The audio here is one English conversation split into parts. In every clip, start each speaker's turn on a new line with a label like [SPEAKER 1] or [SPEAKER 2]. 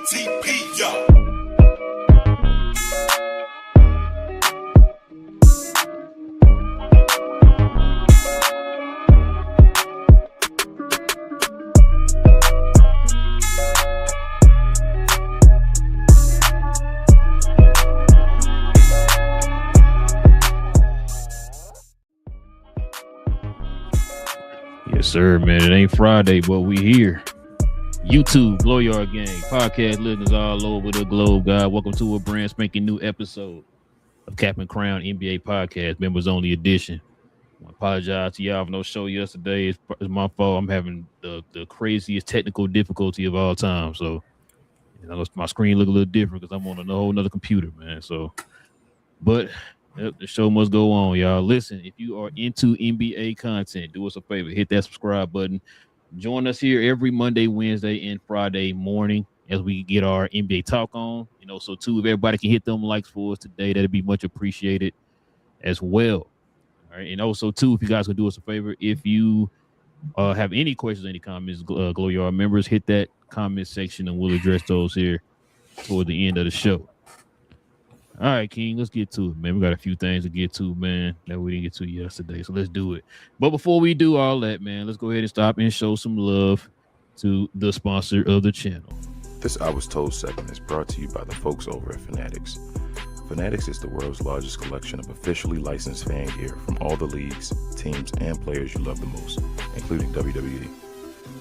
[SPEAKER 1] TP, yo.
[SPEAKER 2] Yes, sir, man. It ain't Friday, but we here. YouTube, GloYard gang, podcast listeners all over the globe, God. Welcome to a brand spanking new episode of Cap and Crown NBA Podcast, members only edition. I apologize to y'all for no show yesterday. It's my fault. I'm having the craziest technical difficulty of all time. So, my screen look a little different because I'm on a whole nother computer, man. So, but yep, the show must go on, y'all. Listen, if you are into NBA content, do us a favor, hit that subscribe button. Join us here every Monday, Wednesday, and Friday morning as we get our NBA talk on. So too, if everybody can hit them likes for us today, that'd be much appreciated as well. All right, and also too, if you guys could do us a favor, if you have any questions, any comments, GloYard members, hit that comment section and we'll address those here toward the end of the show. All right, King, let's get to it, man. We got a few things to get to, man, that we didn't get to yesterday, so let's do it. But before we do all that, man, let's go ahead and stop and show some love to the sponsor of the channel.
[SPEAKER 3] This I Was Told segment is brought to you by the folks over at Fanatics. Fanatics is the world's largest collection of officially licensed fan gear from all the leagues, teams, and players you love the most, including WWE.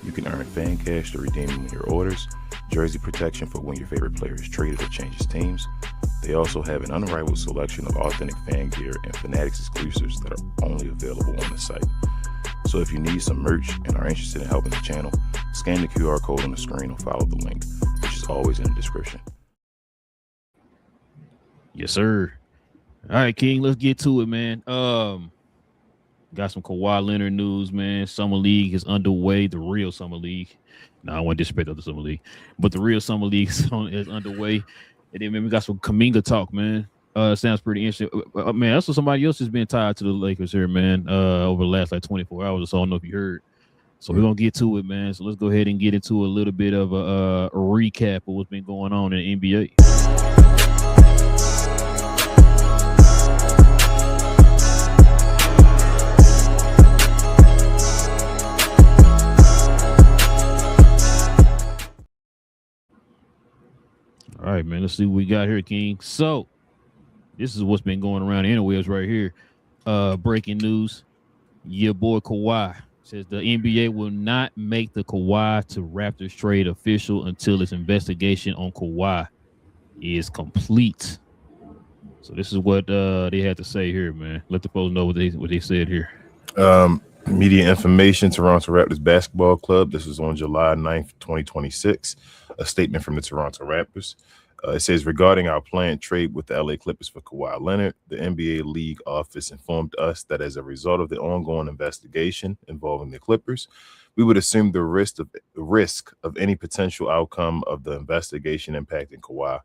[SPEAKER 3] You can earn fan cash to redeem when your orders, jersey protection for when your favorite player is traded or changes teams. They also have an unrivaled selection of authentic fan gear and Fanatics exclusives that are only available on the site. So if you need some merch and are interested in helping the channel, scan the QR code on the screen or follow the link, which is always in the description.
[SPEAKER 2] Yes, sir. All right, King, let's get to it, man. Got some Kawhi Leonard news, man. Summer League is underway, the real Summer League. No, I want to disrespect the Summer League, but the real Summer League is underway. And then, man, we got some Kuminga talk, man. Sounds pretty interesting. Man, that's what somebody else has been tied to the Lakers here, man, over the last 24 hours or so. I don't know if you heard. So we're going to get to it, man. So let's go ahead and get into a little bit of a recap of what's been going on in the NBA. All right, man, let's see what we got here, King. So this is what's been going around anyways right here. Breaking news. Your boy Kawhi says the NBA will not make the Kawhi to Raptors trade official until its investigation on Kawhi is complete. So this is what they had to say here, man. Let the folks know what they said here.
[SPEAKER 3] Media information, Toronto Raptors Basketball Club. This was on July 9th, 2026. A statement from the Toronto Raptors. It says, regarding our planned trade with the LA Clippers for Kawhi Leonard, the NBA League office informed us that as a result of the ongoing investigation involving the Clippers, we would assume the risk of any potential outcome of the investigation impacting Kawhi.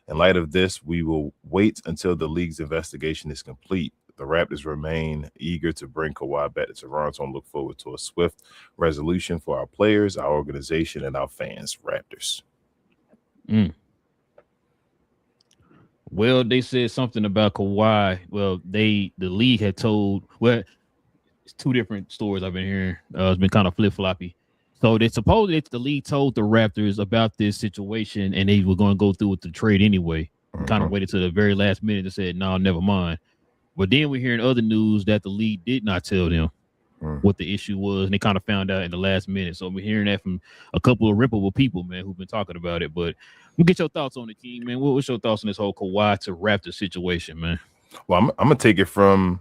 [SPEAKER 3] In light of this, we will wait until the league's investigation is complete. The Raptors remain eager to bring Kawhi back to Toronto and look forward to a swift resolution for our players, our organization, and our fans. Raptors.
[SPEAKER 2] Well, they said something about Kawhi. Well, the league had told. Well, it's two different stories I've been hearing. It's been kind of flip-floppy. So they supposedly the league told the Raptors about this situation, and they were going to go through with the trade anyway. Kind of waited to the very last minute and said, "No, never mind." But then we're hearing other news that the league did not tell them what the issue was, and they kind of found out in the last minute. So we're hearing that from a couple of reputable people, man, who've been talking about it. But we'll get your thoughts on it, King, man. What's your thoughts on this whole Kawhi to Raptors situation, man?
[SPEAKER 3] Well, I'm gonna take it from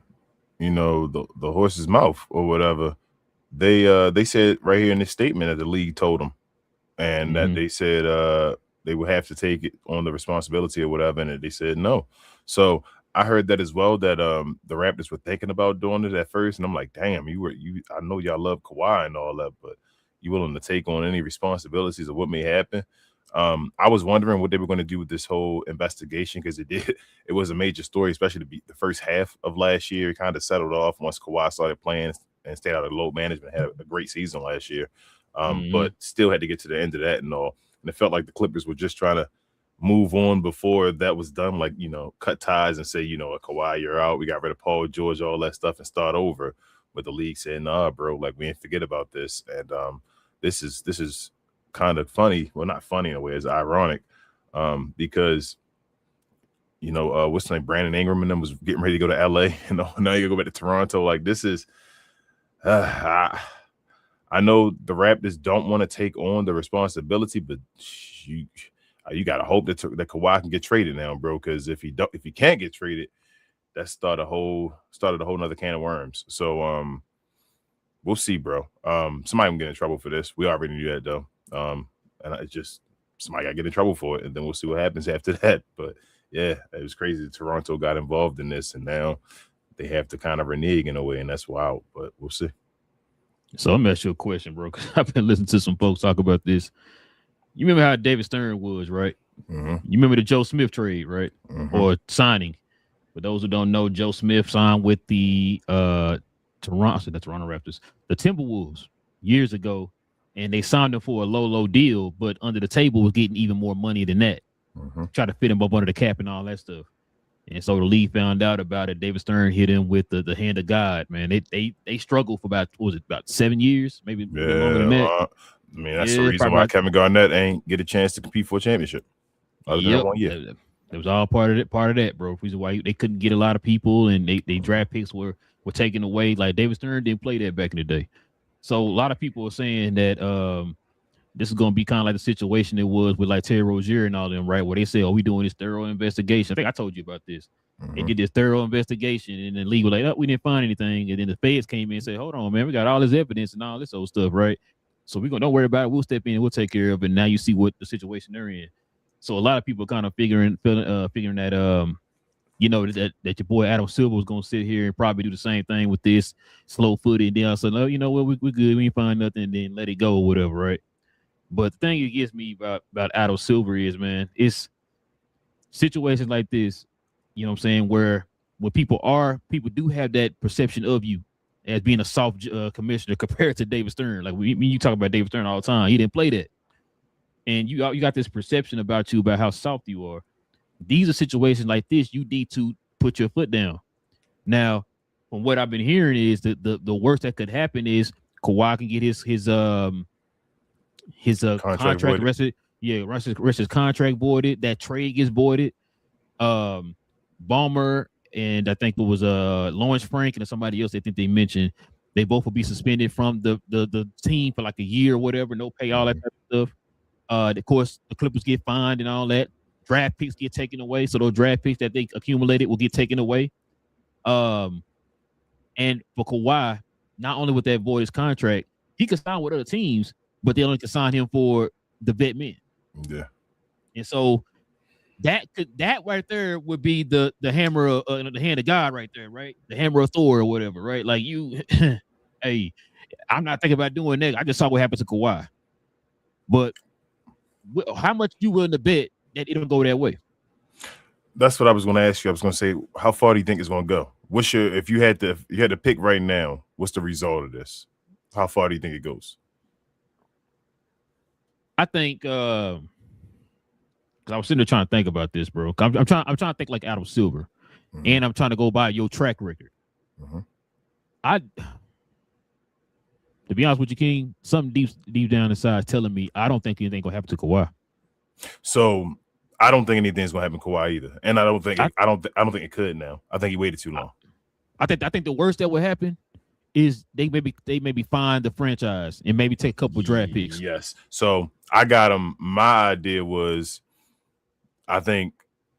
[SPEAKER 3] the horse's mouth or whatever. They said right here in this statement that the league told them, and that they said they would have to take it on the responsibility or whatever, and they said no. So I heard that as well, that the Raptors were thinking about doing it at first, and I'm like, damn, I know y'all love Kawhi and all that, but you willing to take on any responsibilities of what may happen? I was wondering what they were going to do with this whole investigation, because it was a major story, especially the first half of last year. It kind of settled off once Kawhi started playing and stayed out of load management. Had a great season last year, but still had to get to the end of that and all. and it felt like the Clippers were just trying to move on before that was done, like, cut ties and say, Kawhi, you're out. We got rid of Paul George, all that stuff, and start over. But the league said, nah, bro, like, we ain't forget about this. And this is kind of funny. Well, not funny in a way, it's ironic, because what's his name, Brandon Ingram and them was getting ready to go to LA, and now you go back to Toronto. Like, this is I know the Raptors don't want to take on the responsibility, but you got to hope that Kawhi can get traded now, bro. Because if he can't get traded, that started a whole nother can of worms. So we'll see, bro. Somebody can get in trouble for this. We already knew that, though. And it's just somebody got to get in trouble for it, and then we'll see what happens after that. But yeah, it was crazy that Toronto got involved in this, and now they have to kind of renege in a way, and that's wild. But we'll see.
[SPEAKER 2] So I'm gonna ask you a question, bro, because I've been listening to some folks talk about this. You remember how David Stern was, right?
[SPEAKER 3] Mm-hmm.
[SPEAKER 2] You remember the Joe Smith trade, right?
[SPEAKER 3] Mm-hmm.
[SPEAKER 2] Or signing. For those who don't know, Joe Smith signed with the Toronto Raptors, the Timberwolves years ago, and they signed him for a low deal, but under the table was getting even more money than that.
[SPEAKER 3] Mm-hmm.
[SPEAKER 2] Try to fit him up under the cap and all that stuff. And so the league found out about it. David Stern hit him with the hand of God, man. They struggled for about 7 years, maybe longer than that.
[SPEAKER 3] That's the reason why Kevin Garnett ain't get a chance to compete for a championship. Other than 1 year.
[SPEAKER 2] That was all part of that, bro. Reason why they couldn't get a lot of people, and they draft picks were taken away. Like, David Stern didn't play that back in the day. So a lot of people are saying that this is going to be kind of like the situation it was with like Terry Rozier and all them, right? Where they say, we doing this thorough investigation. I think I told you about this.
[SPEAKER 3] Mm-hmm.
[SPEAKER 2] They did this thorough investigation, and the league was like, we didn't find anything. And then the feds came in and said, hold on, man, we got all this evidence and all this old stuff, right? So don't worry about it. We'll step in and we'll take care of it. And now you see what the situation they're in. So a lot of people kind of figuring that that your boy Adam Silver was gonna sit here and probably do the same thing with this slow footed. And then I said, no, you know what, we're good. We ain't find nothing. And then let it go or whatever, right? But the thing that gets me about Adam Silver is, man, it's situations like this, you know what I'm saying, where when people do have that perception of you as being a soft commissioner compared to David Stern. Like, you talk about David Stern all the time. He didn't play that. And you got this perception about you about how soft you are. These are situations like this you need to put your foot down. Now, from what I've been hearing is that the worst that could happen is Kawhi can get his contract rest his contract voided. That trade gets voided. Ballmer and I think it was Lawrence Frank and somebody else. I think they mentioned they both will be suspended from the team for like a year or whatever. No pay, all that type of stuff. Of course, the Clippers get fined and all that. Draft picks get taken away, so those draft picks that they accumulated will get taken away. And for Kawhi, not only with that voided contract, he could sign with other teams, but they only can sign him for the vet men.
[SPEAKER 3] Yeah. And
[SPEAKER 2] so that right there would be the hammer of the hand of God right there, right? The hammer of Thor or whatever, right? Like you, hey, I'm not thinking about doing that. I just saw what happened to Kawhi. But how much you willing to bet that it don't go that way?
[SPEAKER 3] That's what I was going to ask you. I was going to say, how far do you think it's going to go? If you had to pick right now, what's the result of this? How far do you think it goes?
[SPEAKER 2] I think because I was sitting there trying to think about this, bro. I'm trying to think like Adam Silver, and I'm trying to go by your track record. To be honest with you, King, something deep down inside is telling me I don't think anything gonna happen to Kawhi.
[SPEAKER 3] So I don't think anything's gonna happen to Kawhi either, and I don't think it could now. I think he waited too long.
[SPEAKER 2] I think the worst that would happen is they maybe find the franchise and maybe take a couple of draft picks.
[SPEAKER 3] Yes. So I got him. My idea was, I think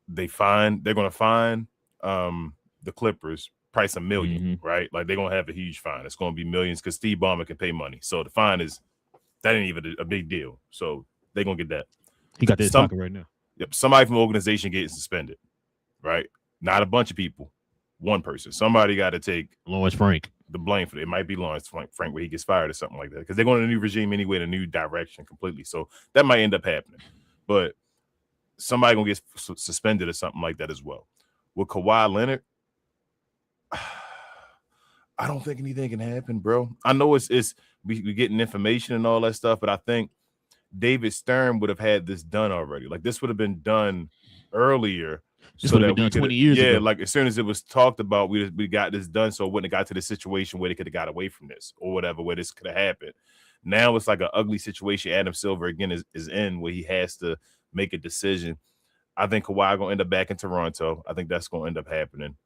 [SPEAKER 3] they're gonna find the Clippers. Price $1 million, right? Like they're gonna have a huge fine. It's gonna be millions because Steve Ballmer can pay money. So the fine that ain't even a big deal. So they're gonna get that.
[SPEAKER 2] He got this pocket right now.
[SPEAKER 3] Yep. Somebody from the organization getting suspended, right? Not a bunch of people, one person. Somebody got to take
[SPEAKER 2] Lawrence Frank
[SPEAKER 3] the blame for it. It might be Lawrence Frank where he gets fired or something like that because they're going to a new regime anyway, in a new direction completely. So that might end up happening. But somebody gonna get suspended or something like that as well. With Kawhi Leonard, I don't think anything can happen, bro. I know it's we getting information and all that stuff, but I think David Stern would have had this done already. Like this would have been done earlier.
[SPEAKER 2] This would have been done 20 years ago.
[SPEAKER 3] Like as soon as it was talked about, we got this done, so it wouldn't have got to the situation where they could have got away from this or whatever, where this could have happened. Now it's like an ugly situation. Adam Silver again is in where he has to make a decision. I think Kawhi gonna end up back in Toronto. I think that's gonna end up happening.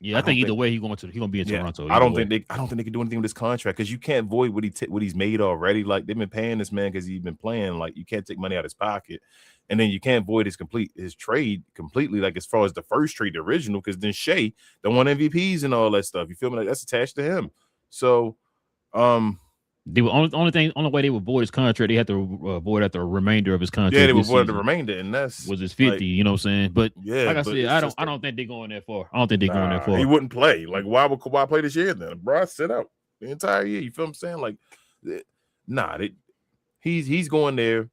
[SPEAKER 2] I think either way he's gonna be in Toronto.
[SPEAKER 3] I don't think they can do anything with this contract because you can't void what he's made already. Like they've been paying this man because he's been playing. Like you can't take money out of his pocket, and then you can't void his trade completely. Like as far as the first trade, the original, because then Shea, the won MVPs and all that stuff. You feel me? Like that's attached to him. So,
[SPEAKER 2] the only way they would void his contract, they had to void out the remainder of his contract.
[SPEAKER 3] Yeah, they would void the remainder, and that's
[SPEAKER 2] was his 50. Like, you know what I'm saying? But like I said, I don't think they're going that far. I don't think they're going that far.
[SPEAKER 3] He wouldn't play. Like why would Kawhi play this year then? Bro, sit out the entire year. You feel what I'm saying? Like, he's going there.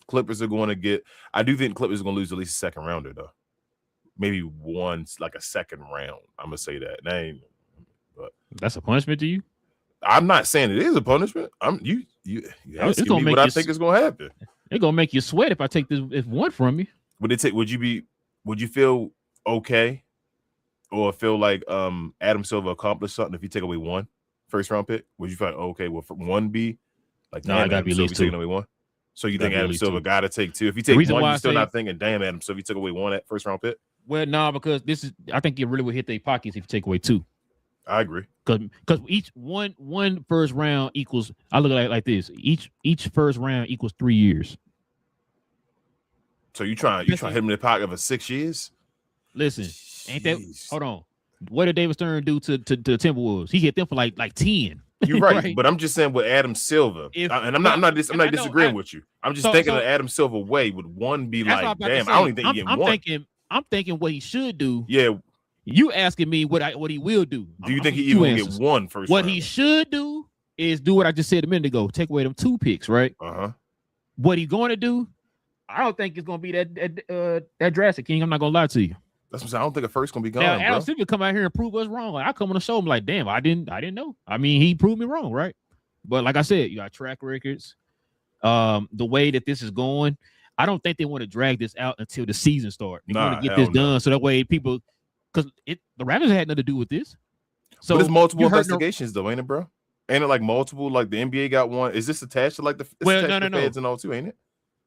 [SPEAKER 3] Clippers are going to get. I do think Clippers are going to lose at least a second rounder though. Maybe like a second round. I'm gonna say that. But
[SPEAKER 2] that's a punishment to you.
[SPEAKER 3] I'm not saying it is a punishment. You asking me what I think is gonna happen.
[SPEAKER 2] It's gonna make you sweat if I take this one from you.
[SPEAKER 3] Would you feel okay or feel like Adam Silver accomplished something if you take away one first round pick? Would you feel like okay, well, from one be like no, I gotta be at least taking away one? So you think Adam Silver gotta take two? If you take one, you're still not thinking, damn, Adam Silver, you took away one at first round pick?
[SPEAKER 2] Well, no, because I think it really would hit their pockets if you take away two.
[SPEAKER 3] I agree.
[SPEAKER 2] Because each one first round equals, I look at it like this. Each first round equals 3 years.
[SPEAKER 3] So you trying to hit him in the pocket for 6 years?
[SPEAKER 2] Listen, ain't that hold on. What did David Stern do to the Timberwolves? He hit them for like 10.
[SPEAKER 3] You're right, but I'm just saying with Adam Silver, and I'm not disagreeing with you. I'm just thinking of Adam Silver way would one be like, damn, I don't even think he getting one.
[SPEAKER 2] I'm thinking what he should do.
[SPEAKER 3] Yeah.
[SPEAKER 2] You asking me what he will do?
[SPEAKER 3] Do you think he even get one first?
[SPEAKER 2] What he should do is do what I just said a minute ago. Take away them 2 picks, right? What he going to do? I don't think it's going to be that drastic, King. I'm not going to lie to you.
[SPEAKER 3] That's what I'm saying. I don't think a first going to be gone.
[SPEAKER 2] Now, Adam Silver come out here and prove us wrong. Like I come on the show, I'm like, damn, I didn't know. I mean, he proved me wrong, right? But like I said, you got track records. The way that this is going, I don't think they want to drag this out until the season starts. They want to get this done so that way people. Because the Raptors had nothing to do with this. So
[SPEAKER 3] but there's multiple investigations though, ain't it, bro? Ain't it like multiple? Like the NBA got one. Is this attached to like the feds and all too? Ain't it?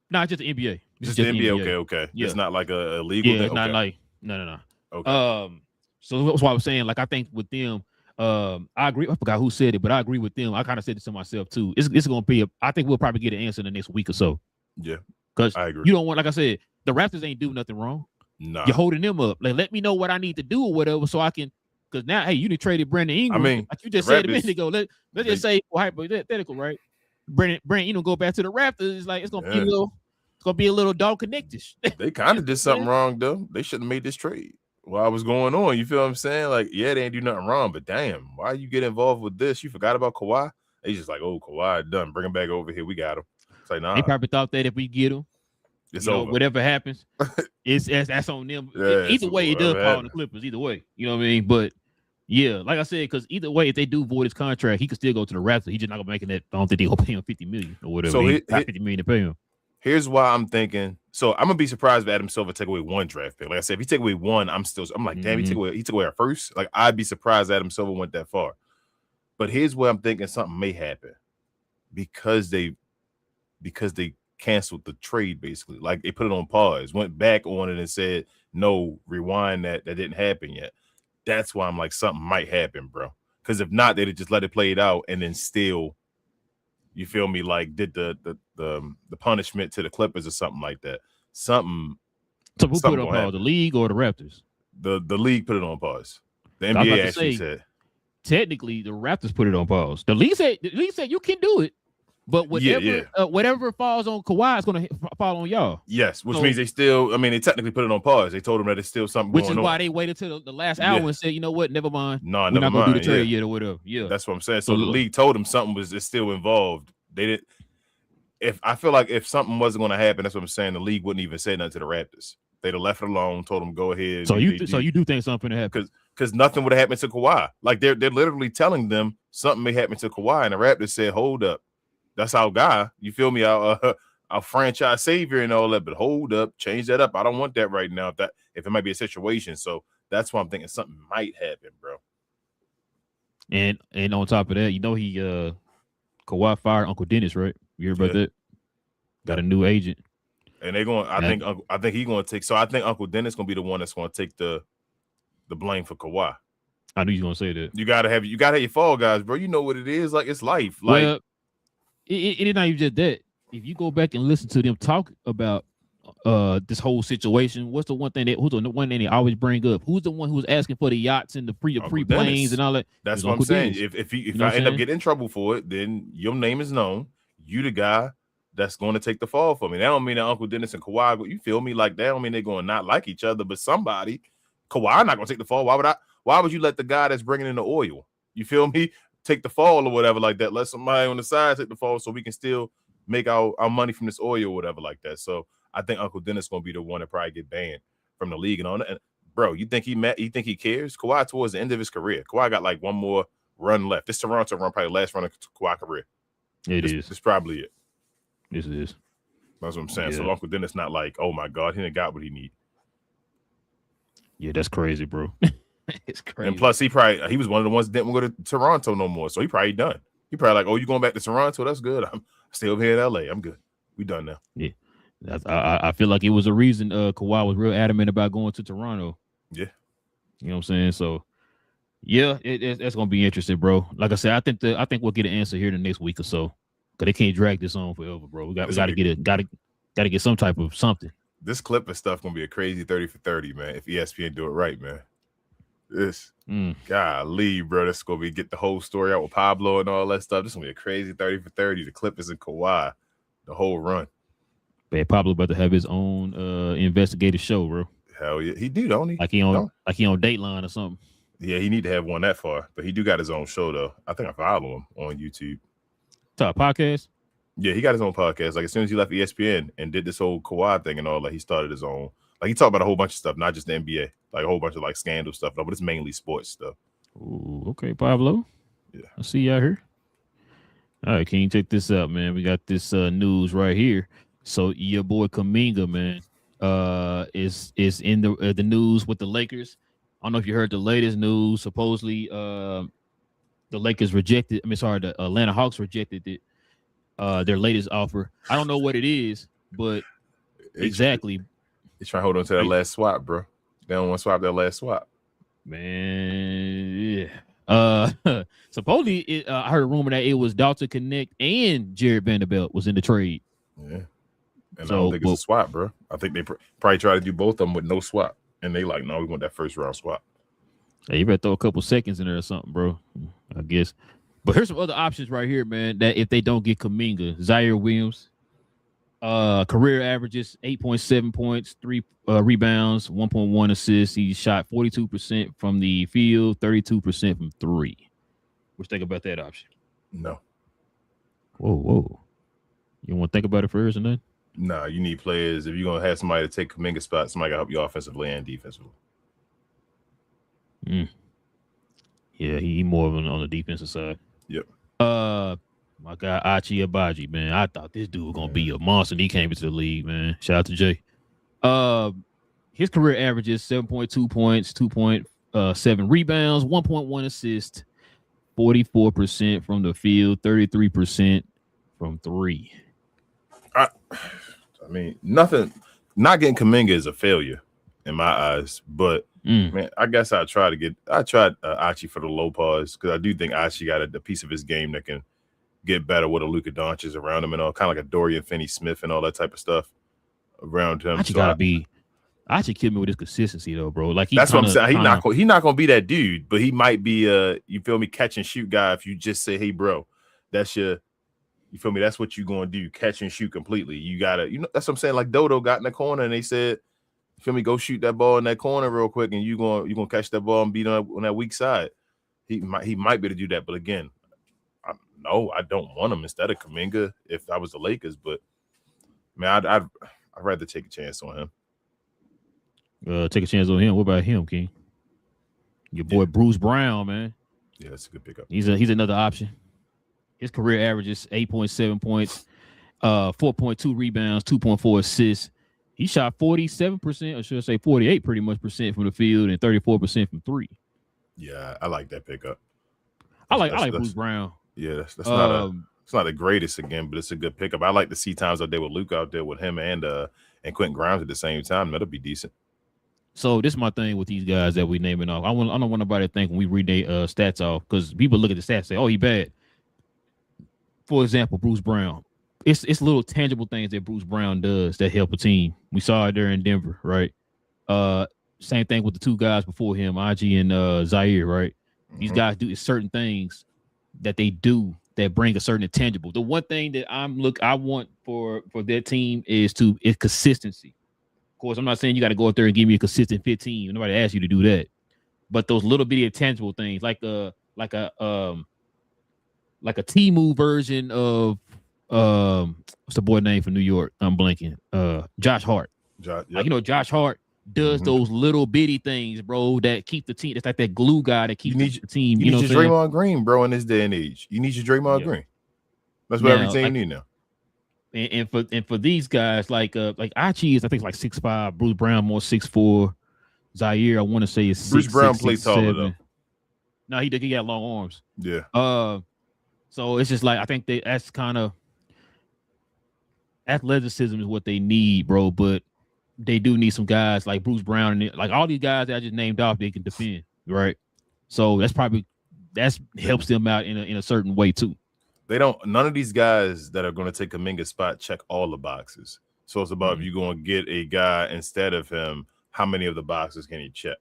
[SPEAKER 2] No, it's just the NBA.
[SPEAKER 3] Just the NBA. Okay. Yeah. It's not like a legal.
[SPEAKER 2] Yeah, it's not like no. Okay. So that's why I was saying. Like I think with them, I agree. I forgot who said it, but I agree with them. I kind of said this to myself too. It's going to be I think we'll probably get an answer in the next week or so.
[SPEAKER 3] Yeah.
[SPEAKER 2] Because
[SPEAKER 3] I agree.
[SPEAKER 2] You don't want, like I said, the Raptors ain't do nothing wrong.
[SPEAKER 3] Nah.
[SPEAKER 2] You're holding them up. Like, let me know what I need to do or whatever, so I can. Because now, hey, you done traded Brandon Ingram.
[SPEAKER 3] I mean,
[SPEAKER 2] like you just said a minute ago. Let's just say, hypothetical, right? Brandon Ingram go back to the Raptors. It's like it's gonna be a little dog connected.
[SPEAKER 3] They kind of did something wrong though. They shouldn't have made this trade while I was going on. You feel what I'm saying? Like, yeah, they ain't do nothing wrong, but damn, why you get involved with this? You forgot about Kawhi? They just like, oh, Kawhi done. Bring him back over here. We got him. It's like, nah.
[SPEAKER 2] They probably thought that if we get him.
[SPEAKER 3] It's over.
[SPEAKER 2] Whatever happens, that's on them.
[SPEAKER 3] Yeah,
[SPEAKER 2] either way, it does fall on the Clippers. Either way, you know what I mean. But yeah, like I said, because either way, if they do void his contract, he could still go to the Raptors. He's just not gonna make that. I don't think they'll pay him $50 million or whatever.
[SPEAKER 3] So
[SPEAKER 2] $50 million to pay him.
[SPEAKER 3] Here's why I'm thinking. So I'm gonna be surprised if Adam Silver take away one draft pick. Like I said, if he take away one, I'm like, damn, he took away our first. Like I'd be surprised Adam Silver went that far. But here's where I'm thinking something may happen because they canceled the trade, basically. Like they put it on pause, went back on it and said, no, rewind that didn't happen yet. That's why I'm like, something might happen, bro. Because if not, they'd have just let it play it out and then still, you feel me, like did the punishment to the Clippers or something like that. Something.
[SPEAKER 2] So who put it on pause, the league or the Raptors?
[SPEAKER 3] The league put it on pause. The NBA actually said.
[SPEAKER 2] Technically, the Raptors put it on pause. The league said you can do it. But whatever falls on Kawhi is going to fall on y'all.
[SPEAKER 3] Yes, which means they technically put it on pause. They told him that it's still something going on.
[SPEAKER 2] Which is why they waited till the last hour and said, you know what, never mind.
[SPEAKER 3] No,
[SPEAKER 2] we're not going to do the trade yet or whatever. Yeah,
[SPEAKER 3] that's what I'm saying. So the league told them something was still involved. They didn't. I feel like if something wasn't going to happen, that's what I'm saying. The league wouldn't even say nothing to the Raptors. They'd have left it alone, told them go ahead.
[SPEAKER 2] So you do think something happened?
[SPEAKER 3] Because nothing would have happened to Kawhi. Like they're literally telling them something may happen to Kawhi, and the Raptors said, hold up. That's our guy. You feel me? Our franchise savior and all that. But hold up, change that up. I don't want that right now. If it might be a situation, so that's why I'm thinking something might happen, bro.
[SPEAKER 2] And on top of that, he Kawhi fired Uncle Dennis, right? You heard about that? Got a new agent.
[SPEAKER 3] And they're going. I think he's going to take. So I think Uncle Dennis going to be the one that's going to take the blame for Kawhi.
[SPEAKER 2] I knew you was going to say that.
[SPEAKER 3] You gotta have your fall guys, bro. You know what it is. Like, it's life. Like,
[SPEAKER 2] well, it's not even just that. If you go back and listen to them talk about this whole situation, who's the one thing they always bring up? Who's the one who's asking for the yachts and the pre-planes and all that?
[SPEAKER 3] That's what I'm saying. If I end up getting in trouble for it, then your name is known. You the guy that's going to take the fall for me. That don't mean that Uncle Dennis and Kawhi, you feel me? Like, that don't mean they're going to not like each other, but somebody, Kawhi not going to take the fall. Why would you let the guy that's bringing in the oil, you feel me, take the fall or whatever like that? Let somebody on the side take the fall so we can still make our money from this oil or whatever like that. So I think Uncle Dennis going to be the one that probably get banned from the league. And bro, you think he cares? Kawhi towards the end of his career. Kawhi got like one more run left. This Toronto run probably last run of Kawhi career. It's probably it.
[SPEAKER 2] This is.
[SPEAKER 3] That's what I'm saying. Yeah. So Uncle Dennis not like, oh my God, he didn't got what he need.
[SPEAKER 2] Yeah, that's crazy, bro. It's crazy.
[SPEAKER 3] And plus, he was one of the ones that didn't go to Toronto no more. So he probably done. He probably like, oh, you going back to Toronto? That's good. I'm still here in LA. I'm good. We done now.
[SPEAKER 2] Yeah. I feel like it was a reason Kawhi was real adamant about going to Toronto.
[SPEAKER 3] Yeah.
[SPEAKER 2] You know what I'm saying? So yeah, that's gonna be interesting, bro. Like I said, I think we'll get an answer here in the next week or so. Cause they can't drag this on forever, bro. We gotta get some type of something.
[SPEAKER 3] This Clipper stuff gonna be a crazy 30 for 30, man. If ESPN do it right, man. This golly, bro. That's gonna be get the whole story out with Pablo and all that stuff. This is gonna be a crazy 30 for 30. The Clippers and Kawhi, the whole run.
[SPEAKER 2] Man, Pablo about to have his own investigative show, bro.
[SPEAKER 3] Hell yeah, he do, don't he?
[SPEAKER 2] Like he on Dateline or something.
[SPEAKER 3] Yeah, he need to have one that far, but he do got his own show though. I think I follow him on YouTube.
[SPEAKER 2] Top podcast.
[SPEAKER 3] Yeah, he got his own podcast. Like as soon as he left ESPN and did this whole Kawhi thing and all, like he started his own. Like he talked about a whole bunch of stuff, not just the NBA, like a whole bunch of like scandal stuff, but it's mainly sports stuff.
[SPEAKER 2] Ooh, okay, Pablo.
[SPEAKER 3] Yeah,
[SPEAKER 2] I see you out here. All right, can you check this out, man? We got this news right here. So your boy Kuminga, man, is in the news with the Lakers. I don't know if you heard the latest news. Supposedly, the Lakers rejected. The Atlanta Hawks rejected it. Their latest offer. I don't know what it is, but exactly.
[SPEAKER 3] He's trying to hold on to that last swap, bro. They don't want to swap that last swap.
[SPEAKER 2] Man, yeah. Supposedly, I heard a rumor that it was Dalton Connect and Jared Vanderbilt was in the trade.
[SPEAKER 3] Yeah. And so, I don't think it's a swap, bro. I think they probably try to do both of them with no swap. And they like, no, we want that first round swap.
[SPEAKER 2] Hey, you better throw a couple seconds in there or something, bro. I guess. But here's some other options right here, man, that if they don't get Kuminga, Zaire Williams, career averages 8.7 points, 3 rebounds, 1.1 assists. He shot 42% from the field, 32% from 3. What you think about that option?
[SPEAKER 3] No.
[SPEAKER 2] Whoa. You want to think about it first and then?
[SPEAKER 3] Nah, you need players. If you're going to have somebody to take Kuminga's spot, somebody got to help you offensively and defensively.
[SPEAKER 2] Yeah, he more on the defensive side.
[SPEAKER 3] Yep.
[SPEAKER 2] My guy Achi Abaji, man. I thought this dude was gonna be a monster. And he came into the league, man. Shout out to Jay. His career averages 7.2 points, 2.7 rebounds, 1.1 assists, 44% from the field, 33% from 3.
[SPEAKER 3] I mean, nothing. Not getting Kuminga is a failure in my eyes, but man, I guess I tried Achi for the low pause because I do think Achi got a piece of his game that can get better with a Luka Doncic around him and all, kind of like a Dorian Finney-Smith and all that type of stuff around him.
[SPEAKER 2] Achi killed me with his consistency though, bro. Like
[SPEAKER 3] that's what I'm saying. He's not gonna be that dude, but he might be you feel me, catch and shoot guy. If you just say, hey, bro, that's you feel me? That's what you're gonna do, catch and shoot completely. You gotta, that's what I'm saying. Like Dodo got in the corner and they said, you feel me, go shoot that ball in that corner real quick, and you're gonna catch that ball and beat on that weak side. He might be able to do that, but again, I don't want him instead of Kuminga if I was the Lakers. But man, I'd rather take a chance on him.
[SPEAKER 2] Take a chance on him. What about him, King? Your boy Bruce Brown, man.
[SPEAKER 3] Yeah, that's a good pickup.
[SPEAKER 2] He's another option. His career average is 8.7 points, 4.2 rebounds, 2.4 assists. He shot 47%, or should I say 48 pretty much percent from the field and 34% from three.
[SPEAKER 3] Yeah, I like that pickup.
[SPEAKER 2] I like Bruce Brown.
[SPEAKER 3] Yeah, that's not it's not the greatest again, but it's a good pickup. I like to see times out there with Luke out there with him and Quentin Grimes at the same time. That'll be decent.
[SPEAKER 2] So this is my thing with these guys that we naming off. I don't want nobody to think when we read their stats off, because people look at the stats and say, oh, he bad. For example, Bruce Brown. It's little tangible things that Bruce Brown does that help a team. We saw it there in Denver, right? Same thing with the two guys before him, IG and Zaire, right? Mm-hmm. These guys do certain things that they do that bring a certain intangible. The one thing that I want for their team is consistency. Of course, I'm not saying you got to go up there and give me a consistent 15. Nobody asked you to do that. But those little bitty intangible things, like a T-Move version of what's the boy name from New York? I'm blanking. Josh Hart.
[SPEAKER 3] Yep.
[SPEAKER 2] Like, Josh Hart does those little bitty things, bro, that keep the team. It's like that glue guy that keeps the team.
[SPEAKER 3] You need your Draymond Green, bro, in this day and age. You need your Draymond Green. That's what every team need now.
[SPEAKER 2] And for these guys, like Archie is, I think, like 6'5", Bruce Brown more 6'4", Zaire, I want to say, is 6'6".
[SPEAKER 3] Bruce Brown plays taller though.
[SPEAKER 2] No, he got long arms.
[SPEAKER 3] Yeah.
[SPEAKER 2] So it's just like, I think that's kind of athleticism is what they need, bro. But they do need some guys like Bruce Brown and like all these guys that I just named off. They can defend, right? So that helps them out in a certain way too.
[SPEAKER 3] None of these guys that are going to take Kuminga's spot check all the boxes. So it's about if you're going to get a guy instead of him, how many of the boxes can he check?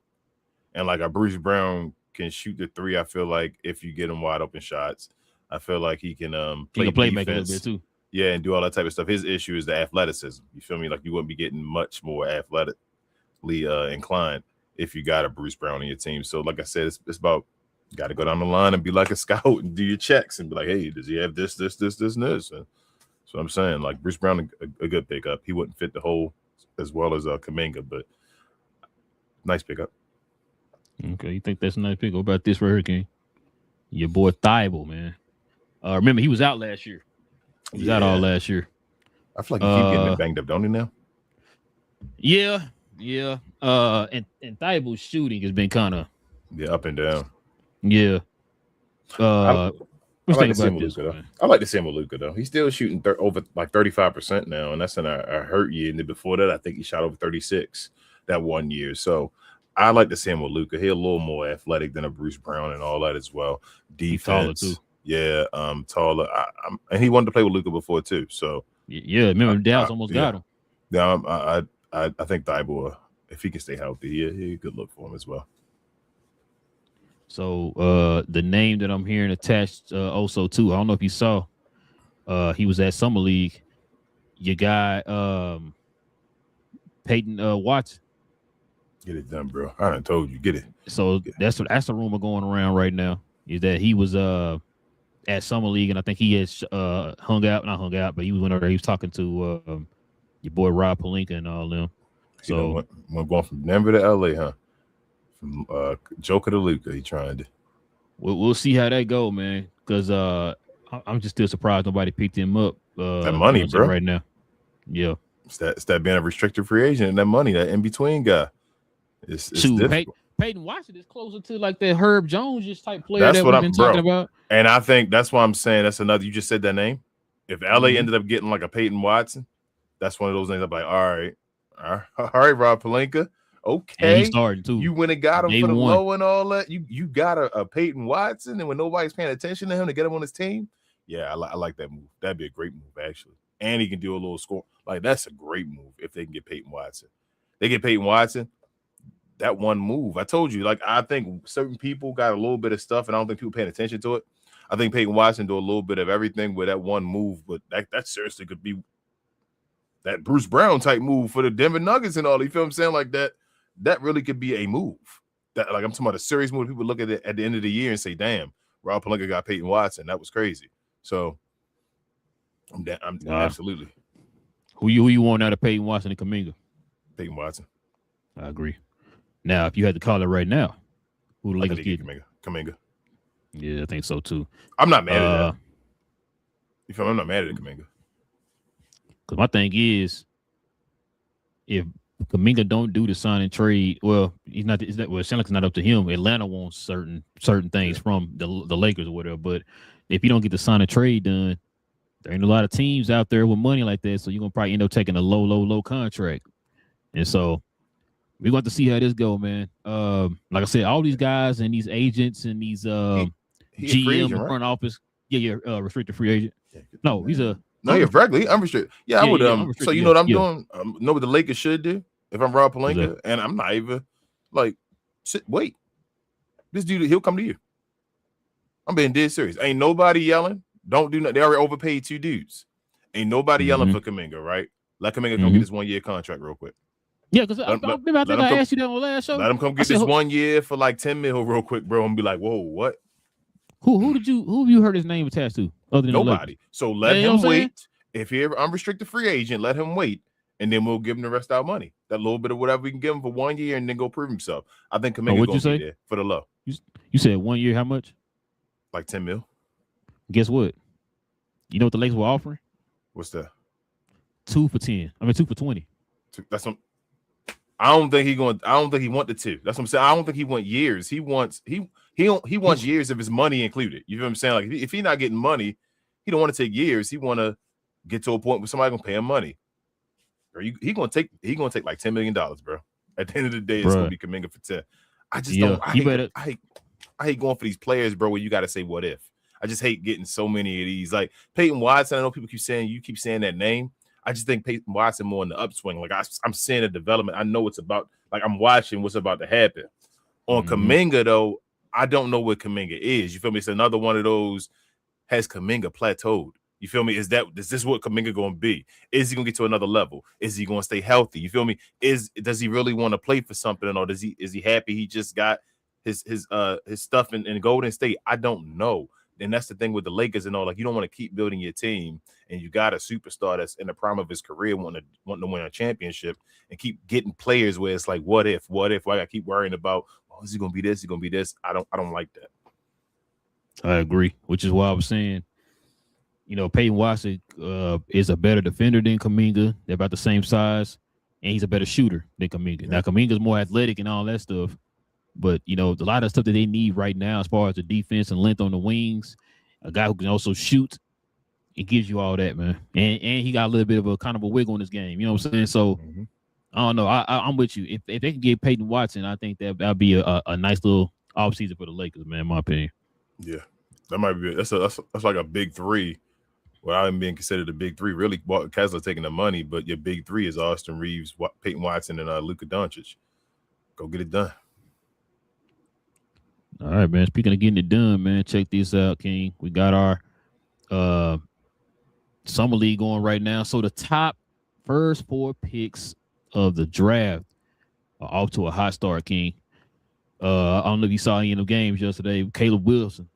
[SPEAKER 3] And like a Bruce Brown can shoot the three. I feel like if you get him wide open shots, I feel like he can play
[SPEAKER 2] make a little bit too.
[SPEAKER 3] Yeah, and do all that type of stuff. His issue is the athleticism. You feel me? Like you wouldn't be getting much more athletically inclined if you got a Bruce Brown on your team. So like I said, it's about you got to go down the line and be like a scout and do your checks and be like, hey, does he have this, and this? And that's what I'm saying. Like Bruce Brown, a good pickup. He wouldn't fit the hole as well as Kuminga, but nice pickup.
[SPEAKER 2] Okay, you think that's a nice pickup? What about this for Hurricane? Your boy Thibault, man. Remember, he was out last year. He was out all last year.
[SPEAKER 3] I feel like he keep getting banged up, don't he now?
[SPEAKER 2] Yeah. And Thibault's shooting has been kind of
[SPEAKER 3] up and down.
[SPEAKER 2] Yeah.
[SPEAKER 3] I like to see him with Luka, though. I like to see him with Luka, though. He's still shooting over like 35% now, and that's in a hurt year. And then before that, I think he shot over 36 that 1 year. So I like to see him with Luka. He's a little more athletic than a Bruce Brown and all that as well. Defense,
[SPEAKER 2] taller too.
[SPEAKER 3] Yeah, taller. And he wanted to play with Luka before too. So
[SPEAKER 2] yeah, remember Dallas almost got him.
[SPEAKER 3] Yeah, I think Thibault, if he can stay healthy, he a good look for him as well.
[SPEAKER 2] So the name that I'm hearing attached also too, I don't know if you saw, he was at Summer League. Your guy Peyton Watson.
[SPEAKER 3] Get it done, bro. I done told you, get it.
[SPEAKER 2] So that's the rumor going around right now, is that he was at Summer League, and I think he has not hung out, but he was whenever he was talking to your boy Rob Pelinka and all them. So
[SPEAKER 3] we're going from Denver to LA, huh? From Joker to Luka, he trying to.
[SPEAKER 2] We'll see how that go, man. Because I'm just still surprised nobody picked him up.
[SPEAKER 3] That money, bro,
[SPEAKER 2] right now. Yeah,
[SPEAKER 3] it's that being a restricted free agent and that money, that in between guy. It's difficult.
[SPEAKER 2] Peyton Watson is closer to like that Herb Jones just type player
[SPEAKER 3] that's
[SPEAKER 2] that
[SPEAKER 3] what
[SPEAKER 2] we've been talking about.
[SPEAKER 3] And I think that's why I'm saying that's another. You just said that name. If LA ended up getting like a Peyton Watson, that's one of those names. I'm like, all right, Rob Pelinka. Okay,
[SPEAKER 2] he's starting too.
[SPEAKER 3] You went and got him for the low and all that. You got a Peyton Watson, and when nobody's paying attention to him to get him on his team, yeah, I like that move. That'd be a great move actually. And he can do a little score. Like that's a great move if they can get Peyton Watson. They get Peyton Watson. That one move, I told you, like I think certain people got a little bit of stuff, and I don't think people paying attention to it. I think Peyton Watson do a little bit of everything with that one move, but that seriously could be that Bruce Brown type move for the Denver Nuggets and all. You feel what I'm saying? Like that really could be a move. That like I'm talking about a serious move. People look at it at the end of the year and say, "Damn, Rob Pelinka got Peyton Watson. That was crazy." So I'm absolutely.
[SPEAKER 2] Who you want out of Peyton Watson and Kuminga?
[SPEAKER 3] Peyton Watson.
[SPEAKER 2] I agree. Now, if you had to call it right now, who the Lakers get?
[SPEAKER 3] Kuminga.
[SPEAKER 2] Yeah, I think so too.
[SPEAKER 3] I'm not mad at that. You feel me? I'm not mad at Kuminga.
[SPEAKER 2] Because my thing is, if Kuminga don't do the sign and trade, well, he's not. It's not. Well, it sounds like it's not up to him. Atlanta wants certain things from the Lakers or whatever. But if you don't get the sign and trade done, there ain't a lot of teams out there with money like that. So you're gonna probably end up taking a low contract. And so we're going to see how this go, man. Like I said, all these guys and these agents and these GM
[SPEAKER 3] agent,
[SPEAKER 2] and front office, restricted free agent. No, he's a
[SPEAKER 3] you're regularly unrestricted. Yeah, I would. So you know what I'm doing? Know what the Lakers should do if I'm Rob Pelinka, and I'm not even like, wait. This dude, he'll come to you. I'm being dead serious. Ain't nobody yelling. Don't do nothing. They already overpaid 2 dudes. Ain't nobody yelling for Kuminga, right? Let Kuminga come get this 1-year contract real quick.
[SPEAKER 2] Yeah, because I think I asked you that on the last show.
[SPEAKER 3] Let him come get this 1 year for like 10 mil real quick, bro, and be like, whoa, what?
[SPEAKER 2] Who have you heard his name attached to? Other than
[SPEAKER 3] nobody. So let him wait. If you're an unrestricted free agent, let him wait, and then we'll give him the rest of our money. That little bit of whatever we can give him for 1 year, and then go prove himself. I think Kuminga going to be there for the low.
[SPEAKER 2] You said 1 year, how much?
[SPEAKER 3] Like 10 mil.
[SPEAKER 2] Guess what? You know what the Lakers were offering?
[SPEAKER 3] What's that?
[SPEAKER 2] 2 for 10. I mean 2 for 20.
[SPEAKER 3] That's what. I don't think he want the 2. That's what I'm saying. I don't think he want years. He wants wants years of his money included. You know what I'm saying? Like if he not getting money, he don't want to take years. He want to get to a point where somebody gonna pay him money. Or he gonna take like $10 million, bro. At the end of the day, it's gonna be Kuminga for 10. I just don't. I hate going for these players, bro. Where you got to say what if. I just hate getting so many of these. Like Peyton Watson. I know people keep saying that name. I just think Peyton Watson more in the upswing. Like I'm seeing a development. I know it's about. Like I'm watching what's about to happen. On Kuminga though, I don't know what Kuminga is. You feel me? It's another one of those. Has Kuminga plateaued? You feel me? Is this what Kuminga going to be? Is he going to get to another level? Is he going to stay healthy? You feel me? Does he really want to play for something, or is he happy he just got his stuff in Golden State? I don't know. And that's the thing with the Lakers and all. Like you don't want to keep building your team, and you got a superstar that's in the prime of his career wanting to win a championship, and keep getting players where it's like, what if? Why I got to keep worrying about? Oh, is he going to be this? Is he going to be this? I don't like that.
[SPEAKER 2] I agree, which is why I was saying, Peyton Watson is a better defender than Kuminga. They're about the same size, and he's a better shooter than Kuminga. Yeah. Now, Kuminga's more athletic and all that stuff, but, a lot of stuff that they need right now as far as the defense and length on the wings, a guy who can also shoot, it gives you all that, man. And he got a little bit of a kind of a wiggle in this game. You know what I'm saying? So, I don't know. I'm with you. If they can get Peyton Watson, I think that'll be a nice little offseason for the Lakers, man, in my opinion.
[SPEAKER 3] Yeah, that might be that's like a big 3 without even being considered a big 3. Really, Kessler taking the money, but your big 3 is Austin Reeves, Peyton Watson, and Luka Doncic. Go get it done.
[SPEAKER 2] All right, man. Speaking of getting it done, man, check this out, King. We got our summer league going right now. So the top first 4 picks of the draft are off to a hot start, King. I don't know if you saw any of the games yesterday. Caleb Wilson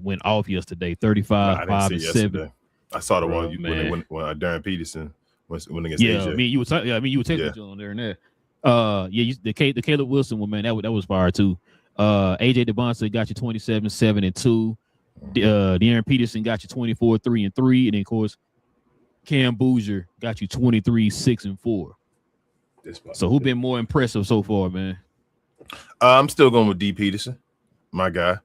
[SPEAKER 2] went off yesterday, 35, 5, and 7.
[SPEAKER 3] I saw the one when Darren Peterson went against AJ.
[SPEAKER 2] I mean, you were texting on there and there. The Caleb Wilson one, man, that was fire too. AJ DeBonsa got you 27, 7, and 2. Darren Peterson got you 24, 3, and 3, and then of course Cam Boozer got you 23, 6, and 4. So who been more impressive so far, man?
[SPEAKER 3] I'm still going with D. Peterson, my guy.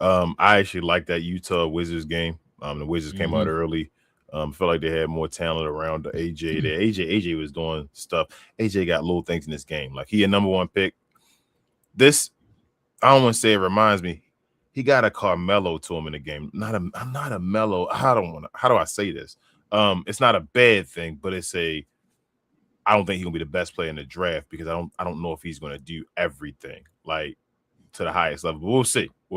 [SPEAKER 3] I actually like that Utah Wizards game. The Wizards came out early. Felt like they had more talent around the AJ. There, AJ was doing stuff. AJ got little things in this game. Like he a number 1 pick. This, I don't want to say it reminds me. He got a Carmelo to him in the game. I'm not a Melo. How do I say this? It's not a bad thing, but I don't think he's gonna be the best player in the draft because I don't know if he's gonna do everything like to the highest level. But we'll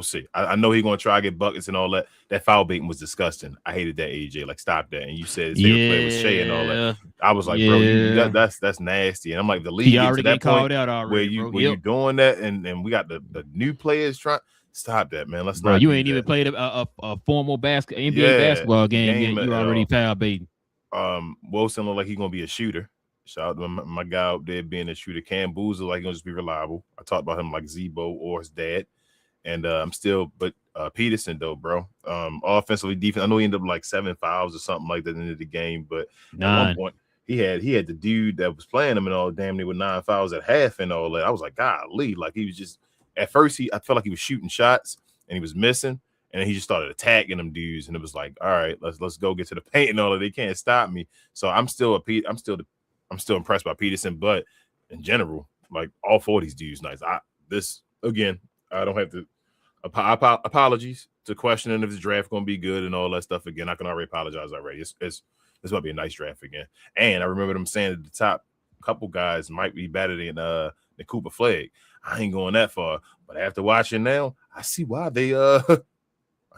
[SPEAKER 3] see. I know he's gonna try to get buckets and all that. That foul baiting was disgusting. I hated that, AJ. Like, stop that. And you said his favorite player was Shea and all that. I was like, bro, that's nasty. And I'm like, the league
[SPEAKER 2] he already got called out already.
[SPEAKER 3] Where you doing that, and we got the new players trying. Stop that, man. Let's
[SPEAKER 2] bro,
[SPEAKER 3] not.
[SPEAKER 2] You ain't even played a formal NBA basketball game yet. You already foul baiting.
[SPEAKER 3] Wilson looked like he's gonna be a shooter. Shout out to my guy out there being a shooter. Cam Boozer, like, he's going to just be reliable. I talked about him like Zebo or his dad. And I'm still, but Peterson though, bro. Offensively, defense. I know he ended up like 7 fouls or something like that at the end of the game, but at one point he had the dude that was playing him and all damn near with 9 fouls at half and all that. I was like, golly, like he was just at first I felt like he was shooting shots and he was missing, and then he just started attacking them dudes, and it was like, all right, let's go get to the paint and all that. They can't stop me. So I'm still impressed by Peterson, but in general, like all 4 of these dudes, nice. I don't have to. Apologies to questioning if the draft going to be good and all that stuff again. I can already apologize already. It's going to be a nice draft again. And I remember them saying at the top couple guys might be better than the Cooper Flag. I ain't going that far, but after watching now, I see why they I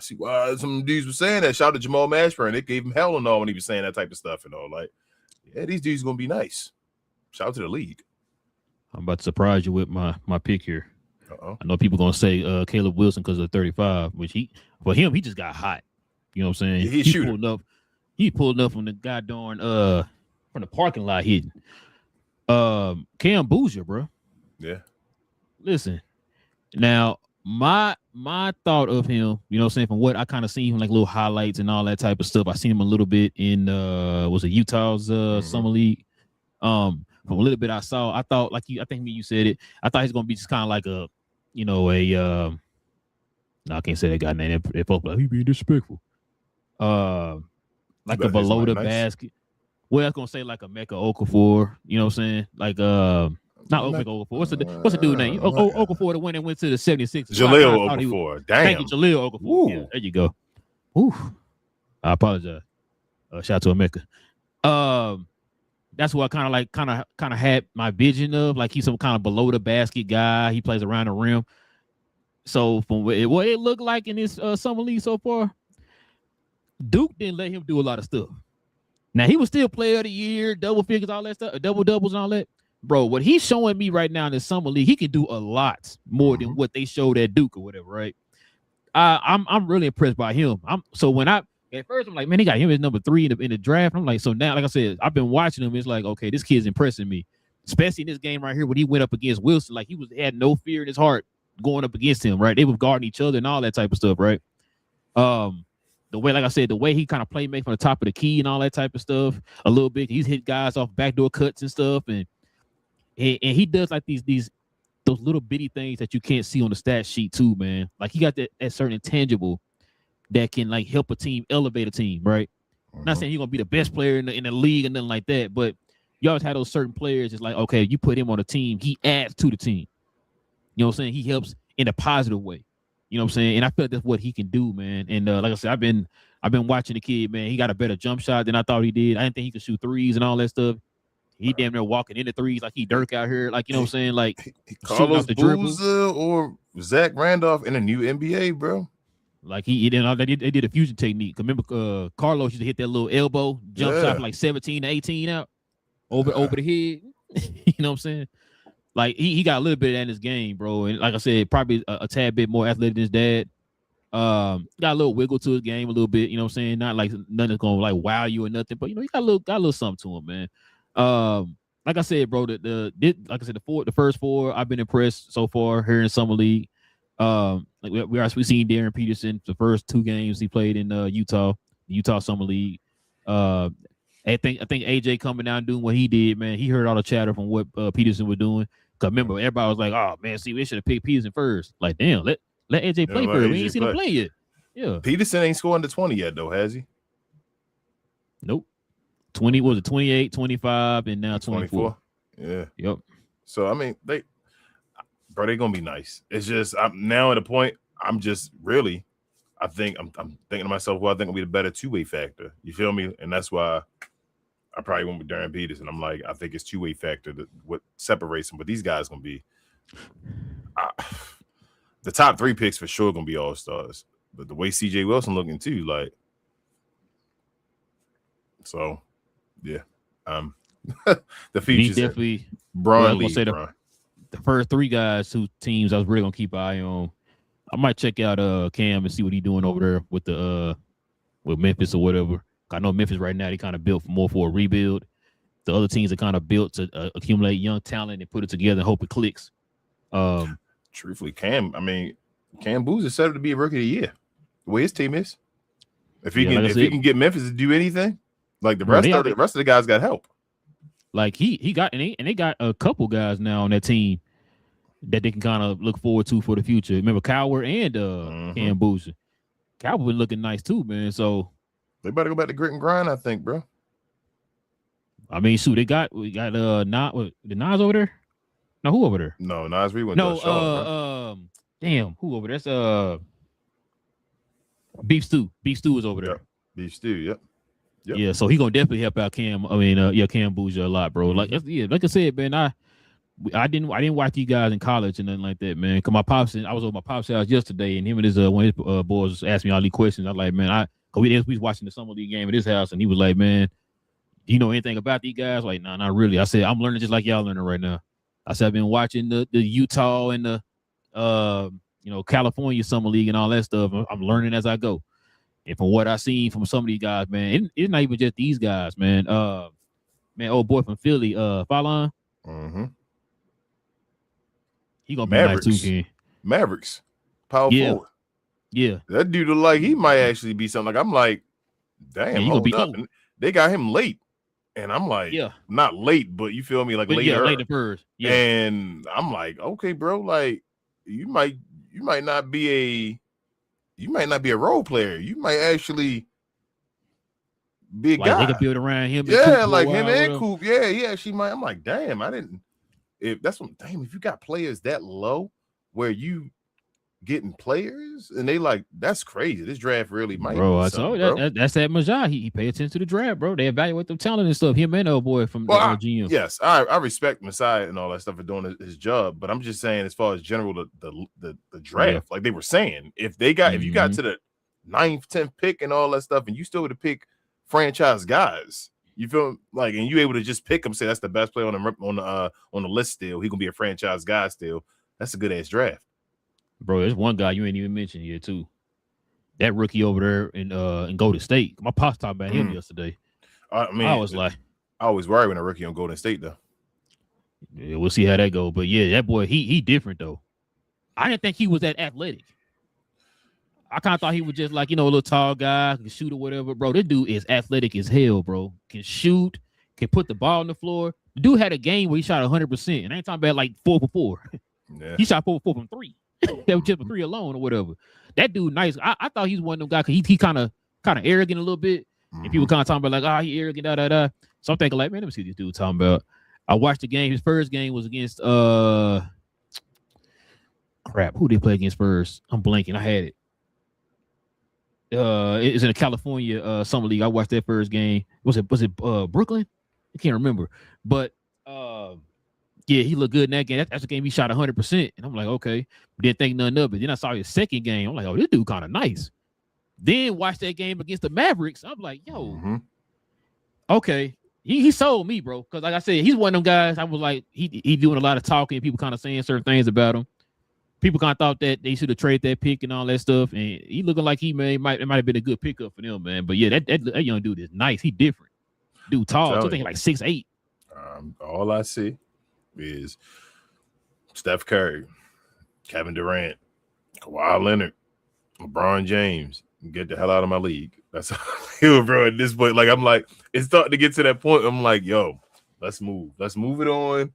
[SPEAKER 3] see why some dudes were saying that. Shout out to Jamal Mashburn. They gave him hell and all when he was saying that type of stuff and all. Like, yeah, these dudes going to be nice. Shout out to the league.
[SPEAKER 2] I'm about to surprise you with my pick here.
[SPEAKER 3] Uh-oh.
[SPEAKER 2] I know people gonna say Caleb Wilson because of 35, which he just got hot. You know what I'm saying?
[SPEAKER 3] Yeah,
[SPEAKER 2] he pulled up from the goddamn from the parking lot hitting. Cam Boozer, bro.
[SPEAKER 3] Yeah.
[SPEAKER 2] Listen, now my thought of him, you know what I'm saying, from what I kind of seen him like little highlights and all that type of stuff. I seen him a little bit in was it Utah's summer league. From a little bit I saw, I thought like I think you said it. I thought he's gonna be just kind of like a, you know, no, I can't say that guy name. If folks like he being disrespectful. Like a below the basket. Well, I was gonna say like a Mecca Okafor. You know what I'm saying? Like not Mecca Okafor. What's the dude name? Okafor, the one that went to the 76ers.
[SPEAKER 3] Jaleel Okafor. Damn.
[SPEAKER 2] Thank you, Jaleel Okafor. Yeah, there you go. Woo. I apologize. Shout out to Emeka. That's what I kind of had my vision of. Like he's some kind of below the basket guy. He plays around the rim. So from what it looked like in this summer league so far, Duke didn't let him do a lot of stuff. Now he was still player of the year, double figures, all that stuff, double doubles and all that. Bro, what he's showing me right now in the summer league, he can do a lot more than what they showed at Duke or whatever, right? I'm really impressed by him. At first, I'm like, man, he got him as number 3 in the draft. I'm like, so now, like I said, I've been watching him. It's like, okay, this kid's impressing me, especially in this game right here when he went up against Wilson. Like he had no fear in his heart going up against him, right? They were guarding each other and all that type of stuff, right? The way, like I said, the way he kind of make from the top of the key and all that type of stuff, a little bit. He's hit guys off backdoor cuts and stuff, and he does like those little bitty things that you can't see on the stat sheet too, man. Like he got that certain intangible that can like help a team elevate a team, right? Not saying he's gonna be the best player in the league and nothing like that, but you always have those certain players. It's like, okay, you put him on a team, he adds to the team. You know what I'm saying? He helps in a positive way. You know what I'm saying? And I feel like that's what he can do, man. And like I said, I've been watching the kid, man. He got a better jump shot than I thought he did. I didn't think he could shoot threes and all that stuff. He damn near walking into threes like he Dirk out here, like, you know what I'm saying? Like
[SPEAKER 3] Carlos Boozer or Zach Randolph in a new NBA, bro.
[SPEAKER 2] Like they did a fusion technique. Remember, Carlos used to hit that little elbow jump shot from like 17 to 18 out over the head. You know what I'm saying? Like he got a little bit of that in his game, bro. And like I said, probably a tad bit more athletic than his dad. Got a little wiggle to his game a little bit. You know what I'm saying? Not like nothing that's gonna like wow you or nothing, but you know he got a little something to him, man. Like I said, bro, the first 4 I've been impressed so far here in summer league. Like we seen Darren Peterson the first 2 games he played in Utah Summer League. I think AJ coming down and doing what he did, man. He heard all the chatter from what Peterson was doing. Cause remember, everybody was like, "Oh man, see, we should have picked Peterson first." Like, damn, let AJ play first. We ain't seen him play yet. Yeah,
[SPEAKER 3] Peterson ain't scoring the 20 yet, though, has he?
[SPEAKER 2] Nope. 20 was it 28, 25, and now 24.
[SPEAKER 3] Yeah.
[SPEAKER 2] Yep.
[SPEAKER 3] So I mean, they're gonna be nice. It's just I'm now at a point. I'm just really, I think I'm thinking to myself, well, I think will be the better 2-way factor. You feel me? And that's why I probably went with Darren Peterson. I'm like, I think it's 2-way factor that what separates them. But these guys gonna be the top 3 picks for sure gonna be all stars. But the way CJ Wilson looking too, like, so yeah. The features
[SPEAKER 2] definitely
[SPEAKER 3] Braun
[SPEAKER 2] Lee. The first 3 guys whose teams I was really gonna keep an eye on. I might check out Cam and see what he's doing over there with the with Memphis or whatever. I know Memphis right now they kind of built more for a rebuild. The other teams are kind of built to accumulate young talent and put it together and hope it clicks.
[SPEAKER 3] Truthfully, Cam, I mean, Cam Boozer is set up to be a rookie of the year. The way his team is, if he
[SPEAKER 2] he
[SPEAKER 3] can get Memphis to do anything, like the
[SPEAKER 2] bro,
[SPEAKER 3] rest of the guys got help.
[SPEAKER 2] Like he got and they got a couple guys now on that team that they can kind of look forward to for the future. Remember Coward and Cam Boozer. Coward been looking nice too, man. So
[SPEAKER 3] they better go back to grit and grind, I think, bro.
[SPEAKER 2] I mean, shoot, we got the Nas over there. No, who over there?
[SPEAKER 3] No, Nas Reed went
[SPEAKER 2] no,
[SPEAKER 3] to Charlotte,
[SPEAKER 2] damn, who over there? That's Beef Stew. Beef Stew is over there.
[SPEAKER 3] Yep. Beef Stew, yep.
[SPEAKER 2] Yeah, so he gonna definitely help out Cam. I mean, Cam Boozer a lot, bro. Like I said, man, I didn't watch you guys in college and nothing like that, man. Cause I was over my pop's house yesterday, and him and his one of his boys asked me all these questions. I was like, man, cause we was watching the summer league game at his house, and he was like, man, do you know anything about these guys? Like, nah, not really. I said, I'm learning just like y'all learning right now. I said, I've been watching the Utah and the California summer league and all that stuff. I'm learning as I go. And from what I seen from some of these guys, man, it's not even just these guys, man. Old boy from Philly, Fallon. He gonna be nice too, Ken.
[SPEAKER 3] Mavericks, power forward.
[SPEAKER 2] Yeah,
[SPEAKER 3] that dude look like he might actually be something. Like I'm like, damn, hold up. And they got him late, and I'm like, not late, but you feel me, like later.
[SPEAKER 2] Late first. Yeah,
[SPEAKER 3] and I'm like, okay, bro, like you might not be a role player. You might actually be a guy.
[SPEAKER 2] They could build around him.
[SPEAKER 3] Yeah, like him and Coop. Yeah, he actually might. I'm like, damn, I didn't. If you got players that low where you getting players and they like, that's crazy. This draft really might.
[SPEAKER 2] Bro, I told you that's that Majah. He pay attention to the draft, bro. They evaluate the talent and stuff. Him and old boy from the GM.
[SPEAKER 3] Yes, I respect Masai and all that stuff for doing his job, but I'm just saying, as far as general the draft, like they were saying, if you got to the 9th, 10th pick and all that stuff, and you still would pick franchise guys. You feel like, and you able to just pick him, say that's the best player on the list still. He gonna be a franchise guy still. That's a good ass draft,
[SPEAKER 2] bro. There's one guy you ain't even mentioned here too. That rookie over there in Golden State. My pops talked about him yesterday.
[SPEAKER 3] I mean, I always worry when a rookie on Golden State though.
[SPEAKER 2] Yeah, we'll see how that goes. But yeah, that boy, he different though. I didn't think he was that athletic. I kind of thought he was just like, a little tall guy, can shoot or whatever. Bro, this dude is athletic as hell, bro. Can shoot, can put the ball on the floor. The dude had a game where he shot 100%. And I ain't talking about like 4 for 4. Yeah. He shot 4 for 4 from 3. That was just for 3 alone or whatever. That dude nice. I thought he was one of them guys because he kind of arrogant a little bit. And people kind of talking about like, he arrogant, da. So I'm thinking like, man, let me see what this dude talking about. I watched the game. His first game was against who did he play against first? I'm blanking. I had it. It's in the California summer league. I watched that first game. Was it Brooklyn? I can't remember. But he looked good in that game. That's the game he shot 100%. And I'm like, okay. Didn't think nothing of it. Then I saw his second game. I'm like, oh, this dude kind of nice. Then watched that game against the Mavericks. I'm like, yo, okay. He sold me, bro. Because like I said, he's one of them guys. I was like, he doing a lot of talking. People kind of saying certain things about him. People kind of thought that they should have traded that pick and all that stuff, and he looking like it might have been a good pickup for them, man. But yeah, that young dude is nice. He different. Dude tall. I think like 6'8".
[SPEAKER 3] All I see is Steph Curry, Kevin Durant, Kawhi Leonard, LeBron James. Get the hell out of my league. That's how I feel, bro. At this point, like I'm like, it's starting to get to that point. I'm like, yo, let's move. Let's move it on.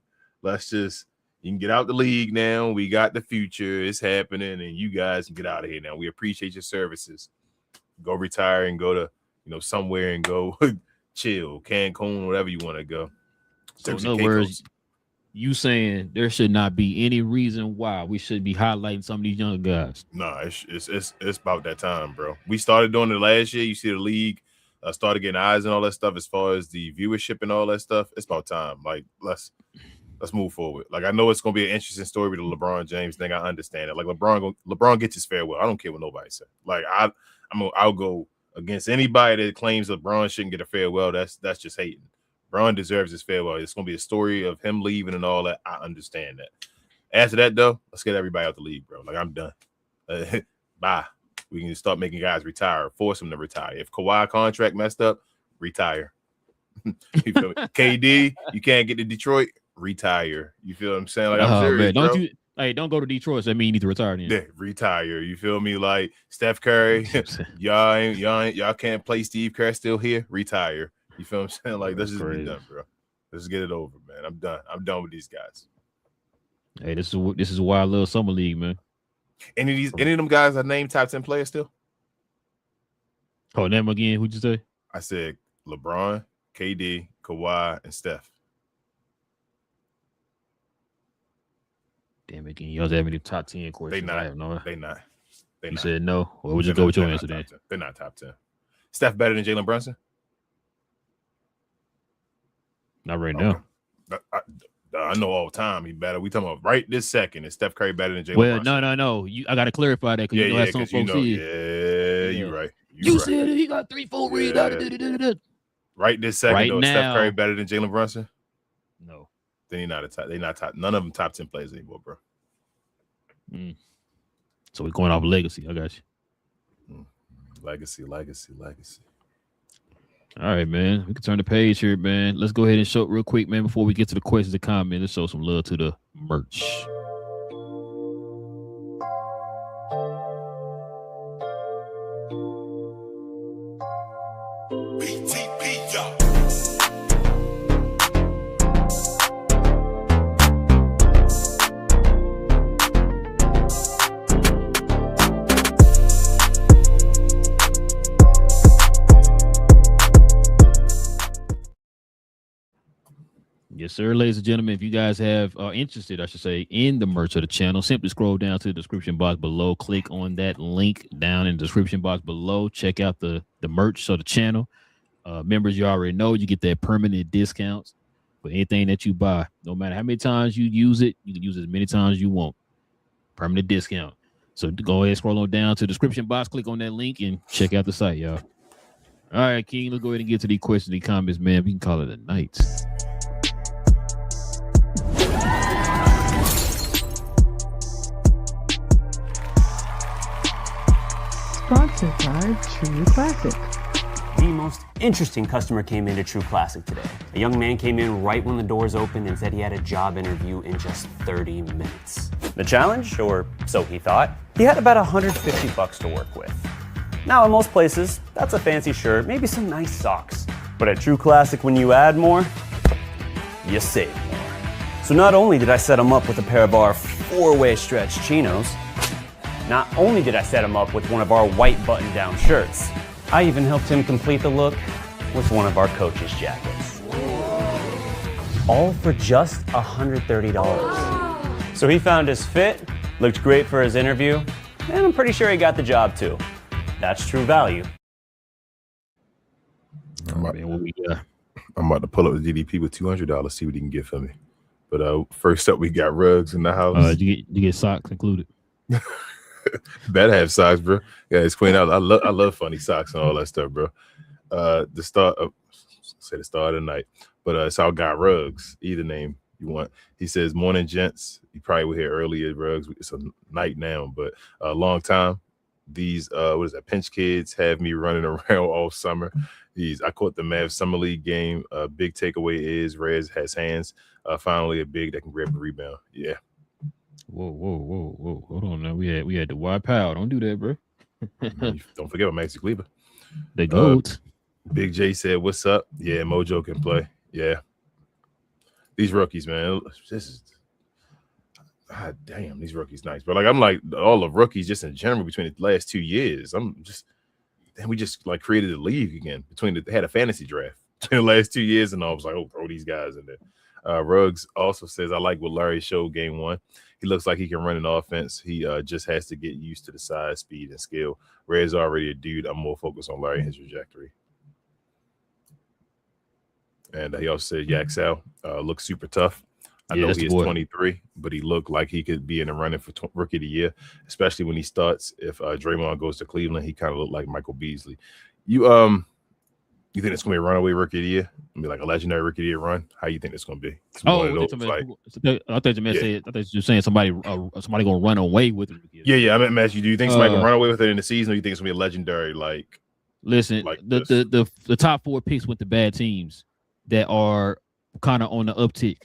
[SPEAKER 3] You can get out the league now. We got the future. It's happening, and you guys can get out of here now. We appreciate your services. Go retire and go to, somewhere and go chill, Cancun, whatever you want to go.
[SPEAKER 2] So in other words, you saying there should not be any reason why we should be highlighting some of these young guys?
[SPEAKER 3] No, it's about that time, bro. We started doing it last year. You see the league started getting eyes and all that stuff as far as the viewership and all that stuff. It's about time. Like, let's move forward. Like, I know it's gonna be an interesting story with the LeBron James thing. I understand it. Like, LeBron gets his farewell. I don't care what nobody says. Like, I'll go against anybody that claims LeBron shouldn't get a farewell. That's just hating. LeBron deserves his farewell. It's gonna be a story of him leaving and all that. I understand that. After that, though, let's get everybody out the league, bro. Like, I'm done. Bye. We can start making guys retire. Force them to retire. If Kawhi contract messed up, retire. You feel me? KD, you can't get to Detroit. Retire. You feel what I'm saying? Like, I'm serious,
[SPEAKER 2] man.
[SPEAKER 3] bro.
[SPEAKER 2] Hey, don't go to Detroit. So that means you need to retire then.
[SPEAKER 3] Yeah, retire. You feel me? Like Steph Curry, y'all can't play Steve Kerr still here. Retire. You feel what I'm saying? Like, let's just be done, bro. Let's get it over, man. I'm done. I'm done with these guys.
[SPEAKER 2] Hey, this is a wild little summer league, man.
[SPEAKER 3] Any of them guys are named top 10 players still?
[SPEAKER 2] Oh, name again. Who'd you say?
[SPEAKER 3] I said LeBron, KD, Kawhi, and Steph.
[SPEAKER 2] Damn it, you guys have any top 10 questions?
[SPEAKER 3] They not.
[SPEAKER 2] You said no. Well, we'll just go with your answer then.
[SPEAKER 3] They're not top 10. Steph better than Jalen Brunson?
[SPEAKER 2] Not right now.
[SPEAKER 3] I know all the time he better. We talking about right this second. Is Steph Curry better than Jalen Brunson?
[SPEAKER 2] Well, no. I got to clarify that because you know how some folks see.
[SPEAKER 3] Yeah, you're right.
[SPEAKER 2] You said he got 3-4 rebounds.
[SPEAKER 3] Right this second,
[SPEAKER 2] right
[SPEAKER 3] though,
[SPEAKER 2] now,
[SPEAKER 3] is Steph Curry better than Jalen Brunson?
[SPEAKER 2] No.
[SPEAKER 3] Then he's not a top. They're not top. None of them top 10 players anymore, bro.
[SPEAKER 2] So we're going off legacy. I got you.
[SPEAKER 3] Legacy.
[SPEAKER 2] All right, man. We can turn the page here, man. Let's go ahead and show it real quick, man, before we get to the questions and comments. Let's show some love to the merch.
[SPEAKER 1] PTP, y'all.
[SPEAKER 2] Yes, sir, ladies and gentlemen. If you guys are interested, I should say, in the merch of the channel, simply scroll down to the description box below. Click on that link down in the description box below. Check out the merch of the channel. Members, you already know you get that permanent discounts for anything that you buy. No matter how many times you use it, you can use it as many times as you want. Permanent discount. So go ahead, scroll on down to the description box, click on that link, and check out the site, y'all. All right, King, let's go ahead and get to the questions and comments, man. We can call it a night.
[SPEAKER 4] Sponsored by True Classic.
[SPEAKER 5] The most interesting customer came into True Classic today. A young man came in right when the doors opened and said he had a job interview in just 30 minutes. The challenge, or so he thought, he had about $150 to work with. Now, in most places, that's a fancy shirt, maybe some nice socks. But at True Classic, when you add more, you save more. So not only did I set him up with a pair of our 4-way stretch chinos, not only did I set him up with one of our white button-down shirts, I even helped him complete the look with one of our coach's jackets. All for just $130. So he found his fit, looked great for his interview, and I'm pretty sure he got the job too. That's true value.
[SPEAKER 3] I'm about to pull up the DDP with $200, see what he can get for me. But first up, we got rugs in the house.
[SPEAKER 2] You get socks included.
[SPEAKER 3] Better have socks, bro. Yeah, it's Queen. I love funny socks and all that stuff, bro. The start of the night, but it's our guy Rugs. Either name you want. He says, "Morning, gents." You probably were here earlier, Rugs. It's a night now, but a long time. These pinch kids have me running around all summer. I caught the Mavs Summer League game. Big takeaway is Rez has hands. Finally, a big that can grab a rebound. Yeah.
[SPEAKER 2] Whoa. Hold on now. We had the wide power. Don't do that, bro.
[SPEAKER 3] Don't forget about Maxi Kleber.
[SPEAKER 2] The GOAT.
[SPEAKER 3] Big J said, "What's up?" Yeah, Mojo can play. Yeah. These rookies, man. This is God damn, these rookies nice. But I'm like all the rookies just in general between the last 2 years. We just like created a league again they had a fantasy draft between the last 2 years, and I was like, throw these guys in there. Ruggs also says, "I like what Larry showed game one. He looks like he can run an offense. He just has to get used to the size, speed, and skill. Red's already a dude. I'm more focused on Larry and his trajectory." And he also said, "Yak Sal looks super tough. I know he is 23, but he looked like he could be in the running for Rookie of the Year, especially when he starts. If Draymond goes to Cleveland, he kind of looked like Michael Beasley." You think it's going to be a runaway Rookie of the Year? Be like a legendary Rookie of the Year run? How you think it's going to be?
[SPEAKER 2] I thought you were saying somebody going to run away with it.
[SPEAKER 3] Yeah. I meant, Matt, do you think somebody can run away with it in the season, or you think it's going to be a legendary
[SPEAKER 2] Listen, the top 4 picks went to bad teams that are kind of on the uptick.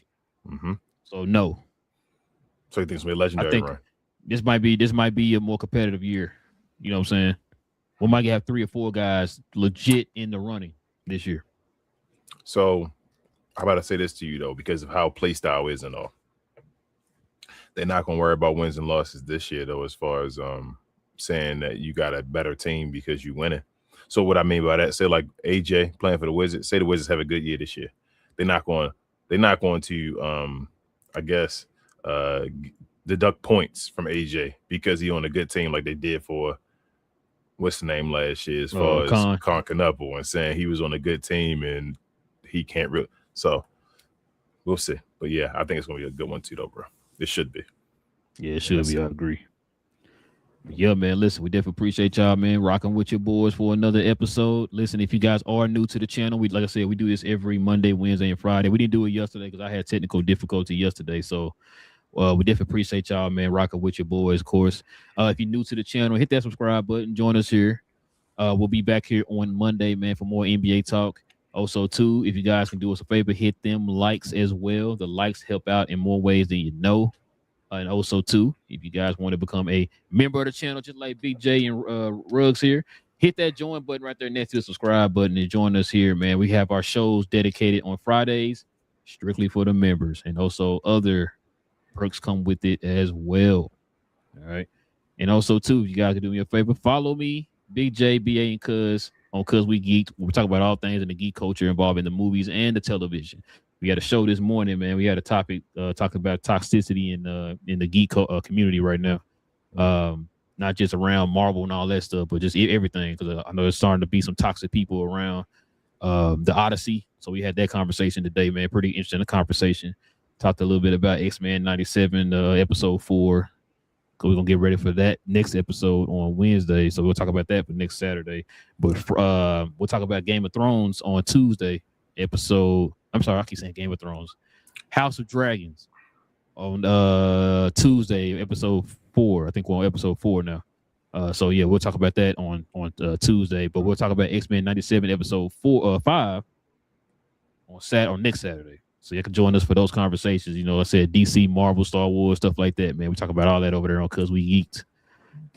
[SPEAKER 3] Mm-hmm.
[SPEAKER 2] So no.
[SPEAKER 3] So you think it's gonna be a
[SPEAKER 2] I
[SPEAKER 3] legendary
[SPEAKER 2] think
[SPEAKER 3] run?
[SPEAKER 2] this might be a more competitive year. You know what I'm saying? We might have 3 or 4 guys legit in the running this year.
[SPEAKER 3] So I'm about to say this to you though, because of how play style is and all. They're not gonna worry about wins and losses this year though, as far as saying that you got a better team because you winning. So what I mean by that, say like AJ playing for the Wizards, say the Wizards have a good year this year. They're not going to I guess deduct points from AJ because he on a good team like they did for what's the name last year as far as Con Knuckle, and saying he was on a good team and he can't really. So we'll see. But yeah, I think it's gonna be a good one too though, bro. It should be.
[SPEAKER 2] Yeah, it should be. I agree. Yeah, man. Listen, we definitely appreciate y'all, man, rocking with your boys for another episode. Listen, if you guys are new to the channel, like I said, we do this every Monday, Wednesday, and Friday. We didn't do it yesterday because I had technical difficulty yesterday. So we definitely appreciate y'all, man, rocking with your boys, of course. If you're new to the channel, hit that subscribe button. Join us here. We'll be back here on Monday, man, for more NBA talk. Also, too, if you guys can do us a favor, hit them likes as well. The likes help out in more ways than you know. And also, too, if you guys want to become a member of the channel, just like Big J and Ruggs here, hit that join button right there next to the subscribe button and join us here, man. We have our shows dedicated on Fridays, strictly for the members. And also other perks come with it as well. All right. And also, too, you guys can do me a favor. Follow me, Big J, BA, and Cuz on Cuz We Geeked. We talk about all things in the geek culture involving the movies and the television. We had a show this morning, man. We had a topic talking about toxicity in the geek community right now. Not just around Marvel and all that stuff, but just everything. Because I know there's starting to be some toxic people around the Odyssey. So we had that conversation today, man. Pretty interesting conversation. Talked a little bit about X-Men 97, episode 4. Because we're going to get ready for that next episode on Wednesday. So we'll talk about that for next Saturday. But we'll talk about Game of Thrones on Tuesday episode. I'm sorry, I keep saying Game of Thrones. House of Dragons on Tuesday, episode 4. I think we're on episode 4 now. So yeah, we'll talk about that on Tuesday. But we'll talk about X-Men 97, episode 5 on next Saturday. So you can join us for those conversations. You know, I said DC, Marvel, Star Wars, stuff like that, man. We talk about all that over there on Cuz We Geeked.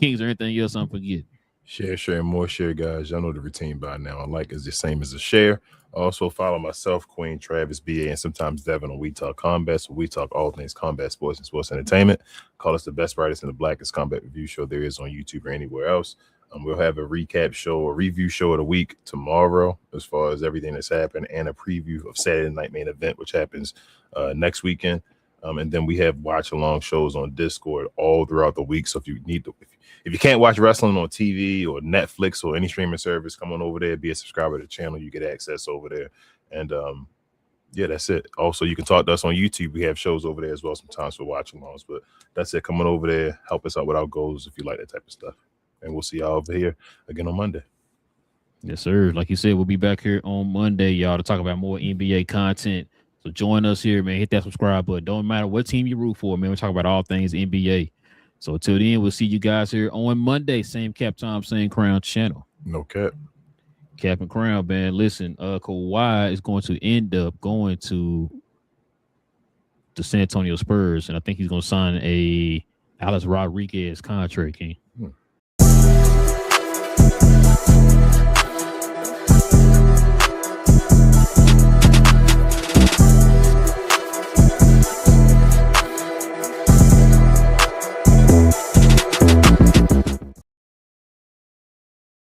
[SPEAKER 2] Kings or anything else I'm forgetting.
[SPEAKER 3] Share, more share, guys. Y'all know the routine by now. A like is the same as a share. Also follow myself, Queen, Travis, BA, and sometimes Devin on We Talk Combat. So we talk all things combat sports and sports entertainment. Call us the best writers in the blackest combat review show there is on YouTube or anywhere else. We'll have a recap show, a review show of the week tomorrow as far as everything that's happened, and a preview of Saturday Night Main Event, which happens next weekend. And then we have watch along shows on Discord all throughout the week. So if you need to, if you can't watch wrestling on TV or Netflix or any streaming service, come on over there, be a subscriber to the channel. You get access over there. And yeah, that's it. Also, you can talk to us on YouTube. We have shows over there as well sometimes for watch alongs. But that's it. Come on over there. Help us out with our goals if you like that type of stuff. And we'll see y'all over here again on Monday.
[SPEAKER 2] Yes, sir. Like you said, we'll be back here on Monday, y'all, to talk about more NBA content. So join us here, man. Hit that subscribe button. Don't matter what team you root for, man. We talk about all things NBA. So until then, we'll see you guys here on Monday. Same cap time, same crown channel.
[SPEAKER 3] No cap.
[SPEAKER 2] Cap and crown, man. Listen, Kawhi is going to end up going to the San Antonio Spurs, and I think he's going to sign a Alex Rodriguez contract, King.